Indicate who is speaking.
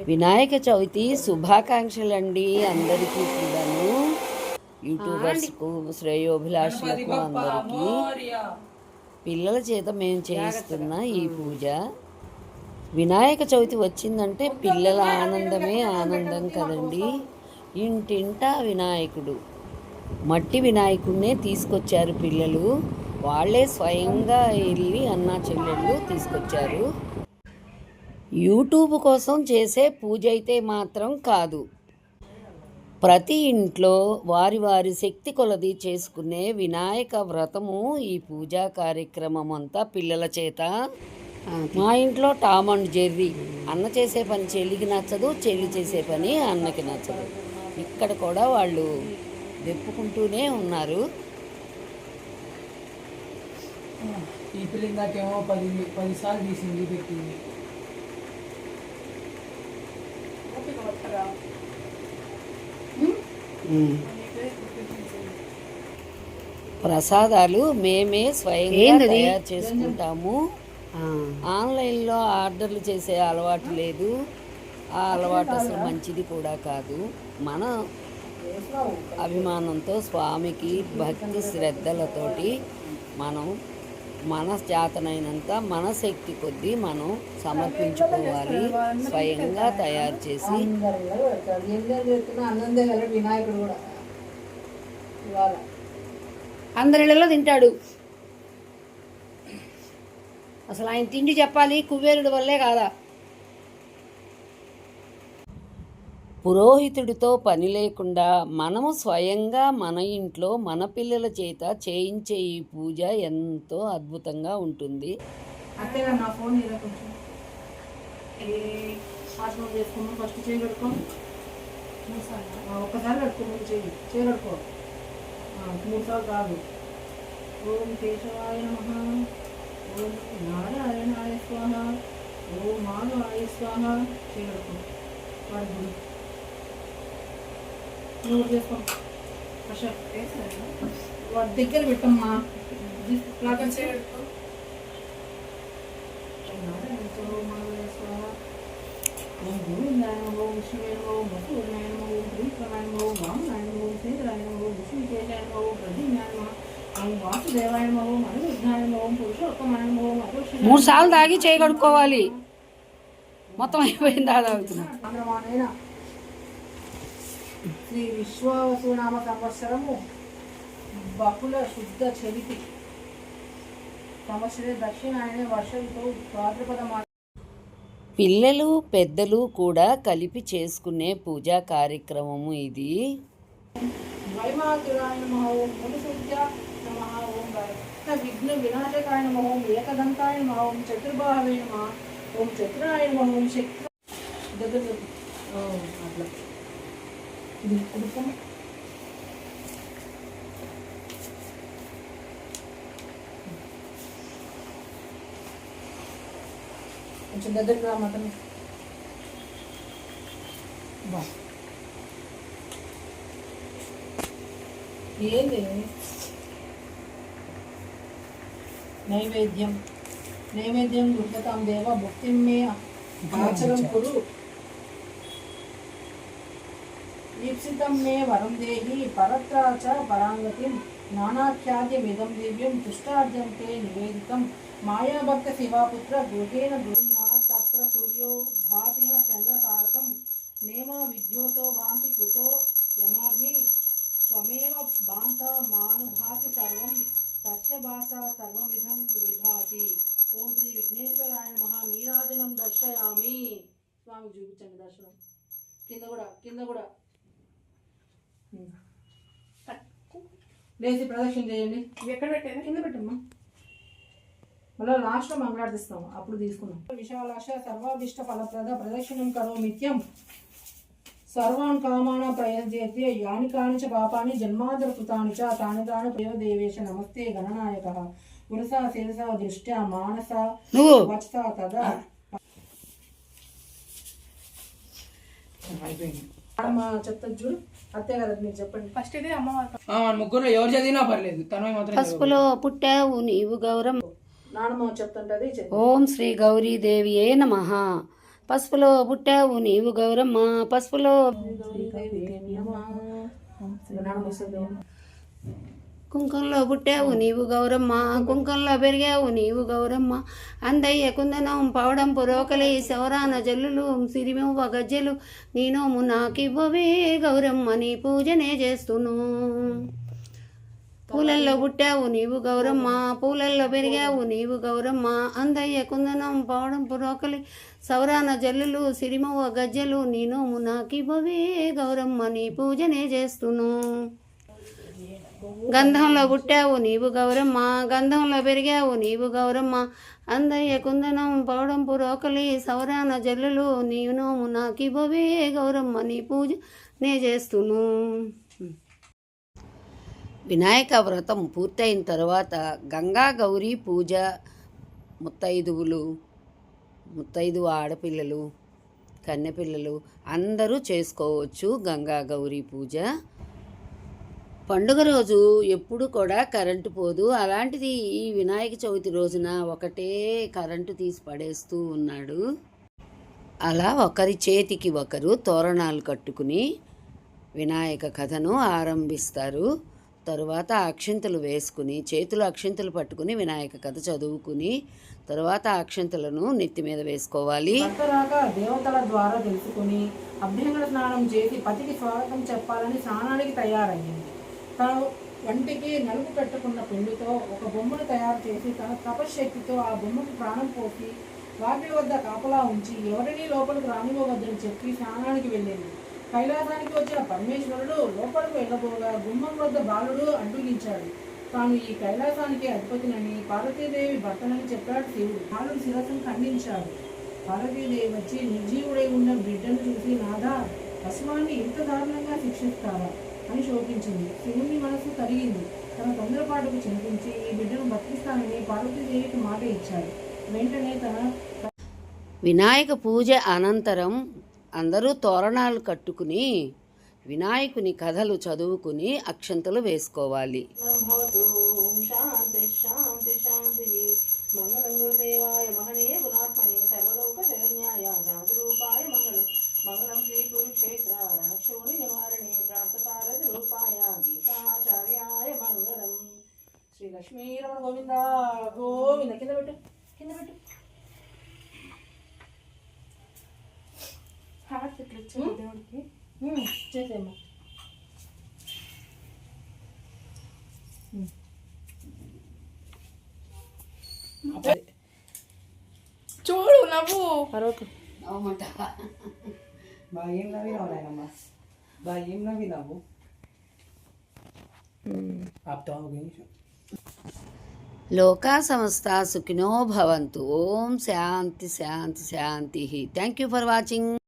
Speaker 1: వినాయక చవితి శుభాకాంక్షలు అండి అందరికీ కూడాను, యూట్యూబర్స్కు, శ్రేయోభిలాషులకు అందరికీ. పిల్లల చేత మేము చేయిస్తున్న ఈ పూజ, వినాయక చవితి వచ్చిందంటే పిల్లల ఆనందమే ఆనందం కదండి. ఇంటింటా వినాయకుడు, మట్టి వినాయకుడినే తీసుకొచ్చారు పిల్లలు. వాళ్ళే స్వయంగా వెళ్ళి అన్నా చెల్లెళ్ళు తీసుకొచ్చారు. యూట్యూబ్ కోసం చేసే పూజ అయితే మాత్రం కాదు. ప్రతి ఇంట్లో వారి వారి శక్తి కొలది చేసుకునే వినాయక వ్రతము ఈ పూజా కార్యక్రమం అంతా పిల్లల చేత. మా ఇంట్లో టామ్ అండ్ జెర్రీ, అన్న చేసే పని చెల్లికి నచ్చదు, చెల్లి చేసే పని అన్నకి నచ్చదు. ఇక్కడ కూడా వాళ్ళు దెప్పుకుంటూనే ఉన్నారు.
Speaker 2: ఈ పిల్ల ఇందాకేమో 10 సార్లు తీసింది పెట్టింది.
Speaker 1: ప్రసాదాలు మేమే స్వయంగా తయారు చేసుకుంటాము. ఆన్లైన్లో ఆర్డర్లు చేసే అలవాటు లేదు. ఆ అలవాటు అసలు మంచిది కూడా కాదు. మన అభిమానంతో, స్వామికి భక్తి శ్రద్ధలతోటి మనం మన చేతనైనంత మన శక్తి కొద్దీ మనం సమర్పించుకోవాలి. స్వయంగా తయారు చేసి
Speaker 3: అందరి ఇళ్ళలో తింటాడు. అసలు ఆయన తిండి చెప్పాలి, కుబేరుడి వల్లే కాదా.
Speaker 1: పురోహితుడితో పని లేకుండా మనము స్వయంగా మన ఇంట్లో మన పిల్లల చేత చేయించే ఈ పూజ ఎంతో అద్భుతంగా ఉంటుంది.
Speaker 2: ఒక్కసారి కట్టుకో, చేయగడుకో 3 సార్లు కాదు. ఓం కేశవాయ నమః, ఓం నారాయణాయ స్వాహ, ఓం మాధవాయ స్వాహ. చేయగడుకో వాడి గుడి నువ్వు చేసుకో. వాడి దగ్గర పెట్టమ్మా. చేయగడుకో. ఓం గోవిందాయ నమః, ఓం విష్ణువే నమః, ఓం వసుదేవాయ నమః, ఓం శ్రీకరాయ నమః, ఓం వామనాయ నమః, ఓం శ్రీధరాయ నమః, ఓం విష్ణుకేశాయ నమః, ఓం ప్రద్యుమ్నాయ నమః, ఓం వాసుదేవాయ నమః, ఓం అనిరుద్ధాయ నమః, ఓం పురుషోత్తమాయ నమః, ఓం అదోషాయ
Speaker 3: 3 సార్లు తాగి చేయగడుకోవాలి. మొత్తం అయిపోయింది.
Speaker 2: ఆంధ్రమానైన శ్రీ విశ్వావసునామ సంవత్సరము బహుళ శుద్ధ చవితి సంవత్సరే దక్షిణాయనే వర్షంతో భాద్రపద మాస.
Speaker 1: పిల్లలు పెద్దలు కూడా కలిపి చేసుకునే పూజా కార్యక్రమము ఇది.
Speaker 2: వైమాతురాయ నమః, ఓం మునిసూర్య నమః, ఓం విఘ్న వినాశకాయ నమః, ఓం ఏకదంతాయ నమః, ఓం చతుర్బాహవే నమః, ఓం చతురాయ నమః, ఓం శక్తి దగ్గర అట్లా ఇది కుడుతాం. కొంచెం దగ్గరికి రా మటన్. బా ఏంది నైవేద్యం? నైవేద్యం దుర్గతాం దేవ భక్తిం మే ఆచరం కురు, ఈప్సితం మే వరం దేహి, పరత్రా చ పరాంగతిం, నానాఖ్యాద్యమిదం దివ్యం తుష్టార్జం తే నివేదితం. మాయాభక్త శివాపుత్ర గృహేణ ధూమ్నా తత్ర సూర్యో భాతేన చంద్రతారకం, నేమ విద్యోతో భాంతి కుతో యమాగ్ని, త్వమేవ భాంత మానుభాతి సర్వం, తక్షభాస సర్వమిదం విభాతి. ఓం శ్రీ విఘ్నేశ్వరాయ నమః. నీరాజనం దర్శయామి. స్వామికి చూపించండి దర్శనం. కింద కూడా లేచి ప్రదక్షిణ చేయండి. ఎక్కడ పెట్టాను? కింద పెట్టమ్మా. మళ్ళీ లాస్ట్లో మంగళార్తిస్తాము, అప్పుడు తీసుకున్నాం. విశాలాశ సర్వాభిష్ట ఫలప్రద ప్రదక్షిణం కరోమిత్యం, సర్వాన్ కామాన ప్రయజేతే, యాని కాని చ పాపాని జన్మాంతర కృతాని చ తాని తాని ప్రయో దేవేశ. నమస్తే గణనాయక పురసా శిరసా దృష్ట్యా మానస వచసా తదా. చెప్తాను చూడు అత్తే కదా, మీరు చెప్పండి ఫస్ట్. ఇదే అమ్మవారు ముగ్గురు ఎవరు చదివినా పర్లేదు, తనవి మాత్రం.
Speaker 3: పసుపులో పుట్టావు నీవు గౌరమ్మ.
Speaker 2: నానమ్మ చెప్తుంటది.
Speaker 3: ఓం శ్రీ గౌరీదేవియే నమః.
Speaker 1: పసుపులో పుట్టావు నీవు గౌరమ్మ, పసుపులో కుంకంలో పుట్టావు నీవు గౌరమ్మ, కుంకంలో పెరిగావు నీవు గౌరమ్మ. అందయ్య కుందనం పవడం పురోకలి శవరాన జల్లులు సిరిమెవ్వ గజ్జెలు నీ నోము నాకివ్వవే గౌరమ్మ, నీ పూజనే చేస్తును. పూలల్లో పుట్టావు నీవు గౌరమ్మ, పూలల్లో పెరిగావు నీవు గౌరమ్మ. అందయ్య కుందనం పవడం పురోకలి సవరాన జల్లులు సిరిమవ్వ గజ్జెలు నీ నోము నాకివ్వవే గౌరమ్మ, నీ పూజనే చేస్తును. గంధంలో పుట్టావు నీవు గౌరమ్మ, గంధంలో పెరిగావు నీవు గౌరమ్మ. అందయ్య కుందనం పవడం పురోకలి సవరాన జల్లులు నీ నోము నాకివ్వవే గౌరమ్మ, నీ పూజ నే చేస్తును. వినాయక వ్రతం పూర్తయిన తర్వాత గంగా గౌరీ పూజ ముత్తైదు ఆడపిల్లలు కన్నెపిల్లలు అందరూ చేసుకోవచ్చు గంగా గౌరీ పూజ. పండుగ రోజు ఎప్పుడు కూడా కరెంటు పోదు. అలాంటిది ఈ వినాయక చవితి రోజున ఒకటే కరెంటు తీసి పడేస్తూ ఉన్నాడు. అలా ఒకరి చేతికి ఒకరు తోరణాలు కట్టుకుని వినాయక కథను ఆరంభిస్తారు. తరువాత అక్షింతలు వేసుకుని చేతులు అక్షింతలు పట్టుకుని వినాయక కథ చదువుకుని తరువాత అక్షింతలను నెత్తి మీద వేసుకోవాలి.
Speaker 2: దేవతల ద్వారా తెలుసుకుని అభ్యంగన స్నానం చేసి పతికి స్వాగతం చెప్పాలని స్నానానికి తయారయ్యింది. తను వంటికి నలుగు పెట్టుకున్న పిండితో ఒక బొమ్మను తయారు చేసి తన తపశ్శక్తితో ఆ బొమ్మకు ప్రాణం పోసి వాకిలి వద్ద కాపలా ఉంచి ఎవరినీ లోపలికి రానివ్వవద్దని చెప్పి స్నానానికి వెళ్ళింది. కైలాసానికి వచ్చిన పరమేశ్వరుడు లోపలికి వెళ్ళబోగా గుమ్మం వద్ద బాలుడు అడ్డుగించాడు. తాను ఈ కైలాసానికి అధిపతినని పార్వతీదేవి భర్తనని చెప్పాడు శివుడు. బాలుడు శిరస్సును ఖండించాడు. పార్వతీదేవి వచ్చి నిర్జీవుడై ఉన్న బిడ్డను చూసి నాదా పశువాన్ని ఇంత దారుణంగా శిక్షిస్తారా అని శోకించింది. శివుని మనసు కరిగింది. తన తొందరపాటుకు చింతించి ఈ బిడ్డను బతికిస్తానని పార్వతీదేవికి మాట ఇచ్చాడు. వెంటనే తన
Speaker 1: వినాయక పూజ అనంతరం అందరూ తోరణాలు కట్టుకుని వినాయకుని కథలు చదువుకుని అక్షంతలు వేసుకోవాలి.
Speaker 2: మంగళం గురుదేవాయ మహనీయ గుణాత్మనే సర్వలోక శరణ్యాయ రాజరూపాయ మంగళం. మంగళం శ్రీ కురుక్షేత్ర రణక్షోణి నివారణే ప్రాప్తసారథి రూపాయ గీతాచార్యాయ మంగళం. శ్రీ లక్ష్మీరమణ గోవింద గోవింద. కింద పెట్టు. చేసేమ్మా.
Speaker 3: చూడు నవ్వు
Speaker 2: ఏం నవ్వినావు నాయనమ్మా, ఏం నవ్వినావు.
Speaker 1: లోకా సమస్తా సుఖినో భవంతు. ఓం శాంతి శాంతి శాంతి. Thank you for watching.